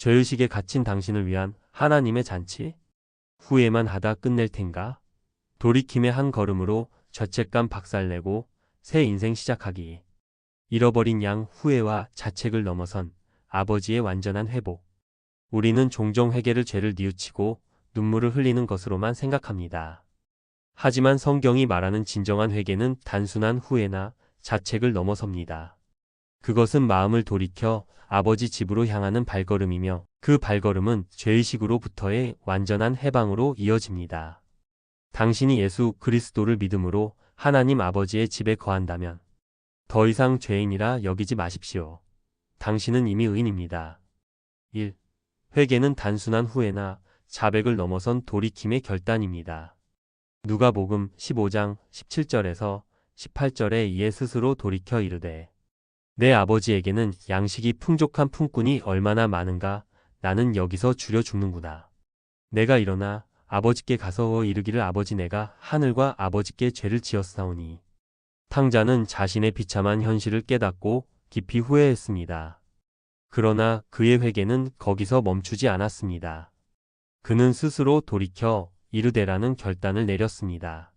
죄의식에 갇힌 당신을 위한 하나님의 잔치? 후회만 하다 끝낼 텐가? 돌이킴의 한 걸음으로 죄책감 박살내고 새 인생 시작하기. 잃어버린 양 후회와 자책을 넘어선 아버지의 완전한 회복. 우리는 종종 회개를 죄를 뉘우치고 눈물을 흘리는 것으로만 생각합니다. 하지만 성경이 말하는 진정한 회개는 단순한 후회나 자책을 넘어섭니다. 그것은 마음을 돌이켜 아버지 집으로 향하는 발걸음이며 그 발걸음은 죄의식으로부터의 완전한 해방으로 이어집니다. 당신이 예수 그리스도를 믿음으로 하나님 아버지의 집에 거한다면 더 이상 죄인이라 여기지 마십시오. 당신은 이미 의인입니다. 1. 회개는 단순한 후회나 자백을 넘어선 돌이킴의 결단입니다. 누가복음 15장 17절에서 18절에 이에 스스로 돌이켜 이르되 내 아버지에게는 양식이 풍족한 품꾼이 얼마나 많은가. 나는 여기서 줄여 죽는구나. 내가 일어나 아버지께 가서 이르기를 아버지 내가 하늘과 아버지께 죄를 지었사오니. 탕자는 자신의 비참한 현실을 깨닫고 깊이 후회했습니다. 그러나 그의 회개는 거기서 멈추지 않았습니다. 그는 스스로 돌이켜 이르되라는 결단을 내렸습니다.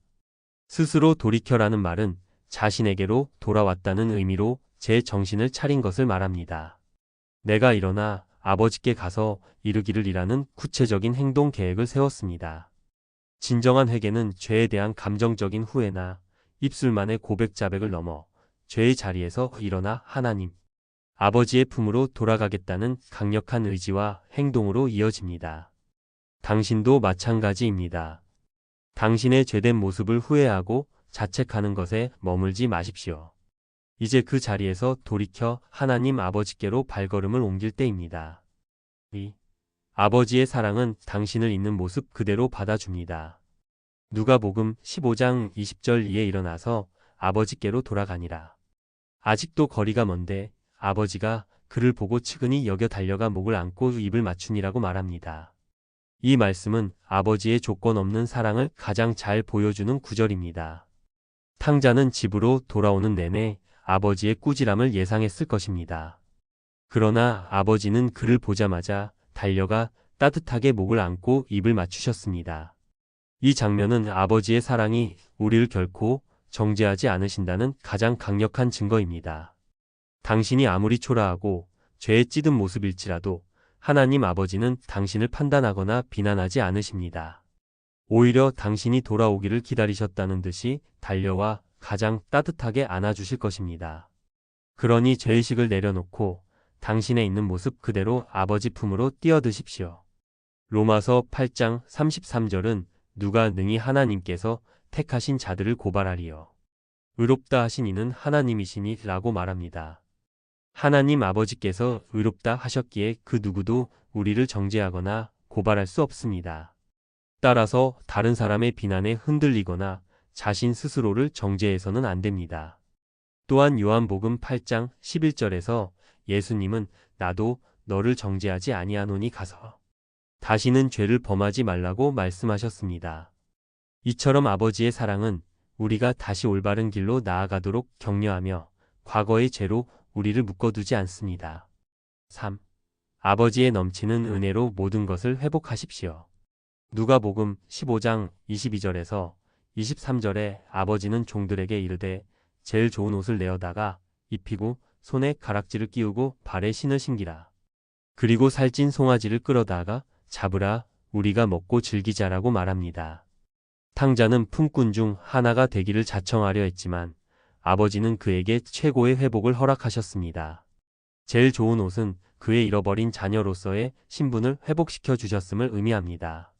스스로 돌이켜라는 말은 자신에게로 돌아왔다는 의미로 제 정신을 차린 것을 말합니다. 내가 일어나 아버지께 가서 이르기를이라는 구체적인 행동 계획을 세웠습니다. 진정한 회개는 죄에 대한 감정적인 후회나 입술만의 고백 자백을 넘어 죄의 자리에서 일어나 하나님, 아버지의 품으로 돌아가겠다는 강력한 의지와 행동으로 이어집니다. 당신도 마찬가지입니다. 당신의 죄된 모습을 후회하고 자책하는 것에 머물지 마십시오. 이제 그 자리에서 돌이켜 하나님 아버지께로 발걸음을 옮길 때입니다. 2. 아버지의 사랑은 당신을 있는 모습 그대로 받아줍니다. 누가복음 15장 20절 이에 일어나서 아버지께로 돌아가니라. 아직도 거리가 먼데 아버지가 그를 보고 측은히 여겨 달려가 목을 안고 입을 맞추니라고 말합니다. 이 말씀은 아버지의 조건 없는 사랑을 가장 잘 보여주는 구절입니다. 탕자는 집으로 돌아오는 내내 아버지의 꾸지람을 예상했을 것입니다. 그러나 아버지는 그를 보자마자 달려가 따뜻하게 목을 안고 입을 맞추셨습니다. 이 장면은 아버지의 사랑이 우리를 결코 정죄하지 않으신다는 가장 강력한 증거입니다. 당신이 아무리 초라하고 죄에 찌든 모습일지라도 하나님 아버지는 당신을 판단하거나 비난하지 않으십니다. 오히려 당신이 돌아오기를 기다리셨다는 듯이 달려와 가장 따뜻하게 안아주실 것입니다. 그러니 죄의식을 내려놓고 당신의 있는 모습 그대로 아버지 품으로 뛰어드십시오. 로마서 8장 33절은 누가 능히 하나님께서 택하신 자들을 고발하리요. 의롭다 하신 이는 하나님이시니 라고 말합니다. 하나님 아버지께서 의롭다 하셨기에 그 누구도 우리를 정죄하거나 고발할 수 없습니다. 따라서 다른 사람의 비난에 흔들리거나 자신 스스로를 정죄해서는 안 됩니다. 또한 요한복음 8장 11절에서 예수님은 나도 너를 정죄하지 아니하노니 가서 다시는 죄를 범하지 말라고 말씀하셨습니다. 이처럼 아버지의 사랑은 우리가 다시 올바른 길로 나아가도록 격려하며 과거의 죄로 우리를 묶어두지 않습니다. 3. 아버지의 넘치는 은혜로 모든 것을 회복하십시오. 누가복음 15장 22절에서 23절에 아버지는 종들에게 이르되 제일 좋은 옷을 내어다가 입히고 손에 가락지를 끼우고 발에 신을 신기라. 그리고 살찐 송아지를 끌어다가 잡으라 우리가 먹고 즐기자라고 말합니다. 탕자는 품꾼 중 하나가 되기를 자청하려 했지만 아버지는 그에게 최고의 회복을 허락하셨습니다. 제일 좋은 옷은 그의 잃어버린 자녀로서의 신분을 회복시켜 주셨음을 의미합니다.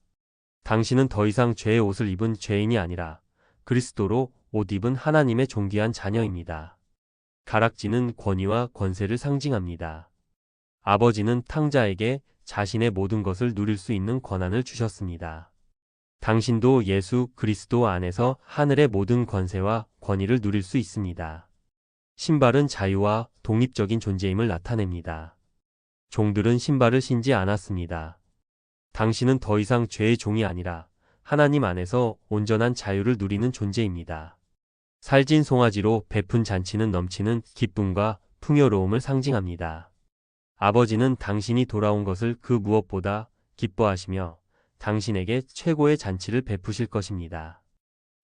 당신은 더 이상 죄의 옷을 입은 죄인이 아니라 그리스도로 옷 입은 하나님의 존귀한 자녀입니다. 가락지는 권위와 권세를 상징합니다. 아버지는 탕자에게 자신의 모든 것을 누릴 수 있는 권한을 주셨습니다. 당신도 예수 그리스도 안에서 하늘의 모든 권세와 권위를 누릴 수 있습니다. 신발은 자유와 독립적인 존재임을 나타냅니다. 종들은 신발을 신지 않았습니다. 당신은 더 이상 죄의 종이 아니라 하나님 안에서 온전한 자유를 누리는 존재입니다. 살찐 송아지로 베푼 잔치는 넘치는 기쁨과 풍요로움을 상징합니다. 아버지는 당신이 돌아온 것을 그 무엇보다 기뻐하시며 당신에게 최고의 잔치를 베푸실 것입니다.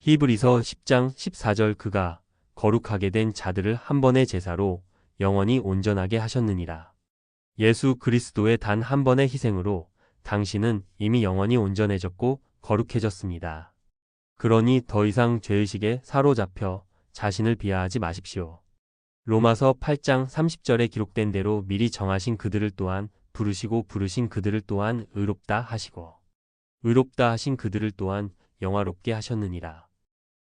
히브리서 10장 14절 그가 거룩하게 된 자들을 한 번의 제사로 영원히 온전하게 하셨느니라. 예수 그리스도의 단 한 번의 희생으로 당신은 이미 영원히 온전해졌고 거룩해졌습니다. 그러니 더 이상 죄의식에 사로잡혀 자신을 비하하지 마십시오. 로마서 8장 30절에 기록된 대로 미리 정하신 그들을 또한 부르시고 부르신 그들을 또한 의롭다 하시고 의롭다 하신 그들을 또한 영화롭게 하셨느니라.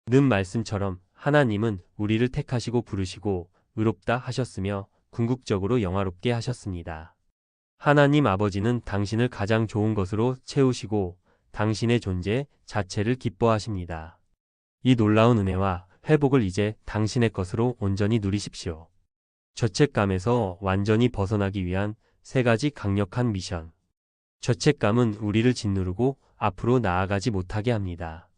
는 말씀처럼 하나님은 우리를 택하시고 부르시고 의롭다 하셨으며 궁극적으로 영화롭게 하셨습니다. 하나님 아버지는 당신을 가장 좋은 것으로 채우시고 당신의 존재 자체를 기뻐하십니다. 이 놀라운 은혜와 회복을 이제 당신의 것으로 온전히 누리십시오. 죄책감에서 완전히 벗어나기 위한 3가지 강력한 미션. 죄책감은 우리를 짓누르고 앞으로 나아가지 못하게 합니다.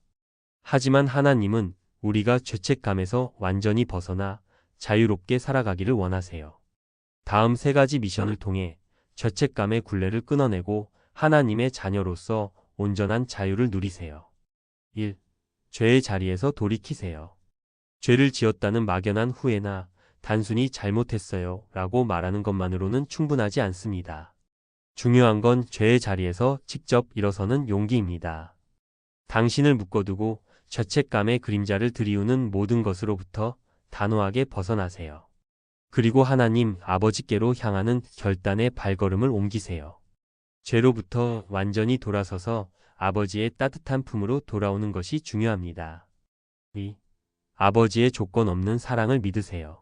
하지만 하나님은 우리가 죄책감에서 완전히 벗어나 자유롭게 살아가기를 원하세요. 다음 3가지 미션을 통해 죄책감의 굴레를 끊어내고 하나님의 자녀로서 온전한 자유를 누리세요. 1. 죄의 자리에서 돌이키세요. 죄를 지었다는 막연한 후회나 단순히 잘못했어요 라고 말하는 것만으로는 충분하지 않습니다. 중요한 건 죄의 자리에서 직접 일어서는 용기입니다. 당신을 묶어두고 죄책감의 그림자를 들이우는 모든 것으로부터 단호하게 벗어나세요. 그리고 하나님 아버지께로 향하는 결단의 발걸음을 옮기세요. 죄로부터 완전히 돌아서서 아버지의 따뜻한 품으로 돌아오는 것이 중요합니다. 2. 아버지의 조건 없는 사랑을 믿으세요.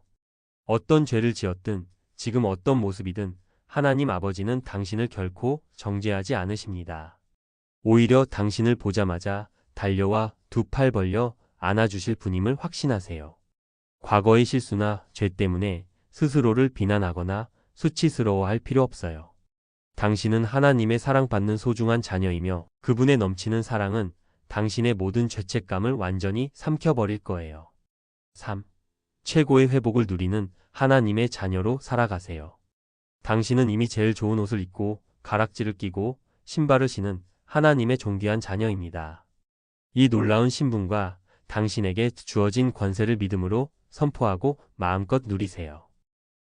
어떤 죄를 지었든 지금 어떤 모습이든 하나님 아버지는 당신을 결코 정죄하지 않으십니다. 오히려 당신을 보자마자 달려와 2 팔 벌려 안아주실 분임을 확신하세요. 과거의 실수나 죄 때문에 스스로를 비난하거나 수치스러워할 필요 없어요. 당신은 하나님의 사랑받는 소중한 자녀이며 그분의 넘치는 사랑은 당신의 모든 죄책감을 완전히 삼켜버릴 거예요. 3. 최고의 회복을 누리는 하나님의 자녀로 살아가세요. 당신은 이미 제일 좋은 옷을 입고 가락지를 끼고 신발을 신은 하나님의 존귀한 자녀입니다. 이 놀라운 신분과 당신에게 주어진 권세를 믿음으로 선포하고 마음껏 누리세요.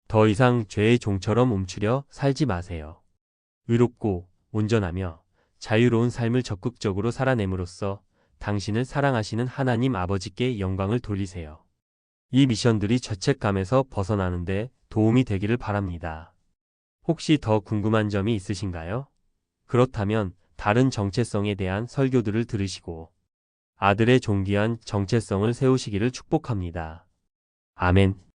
더 이상 죄의 종처럼 움츠려 살지 마세요. 의롭고 온전하며 자유로운 삶을 적극적으로 살아냄으로써 당신을 사랑하시는 하나님 아버지께 영광을 돌리세요. 이 미션들이 죄책감에서 벗어나는데 도움이 되기를 바랍니다. 혹시 더 궁금한 점이 있으신가요? 그렇다면 다른 정체성에 대한 설교들을 들으시고 아들의 존귀한 정체성을 세우시기를 축복합니다. 아멘.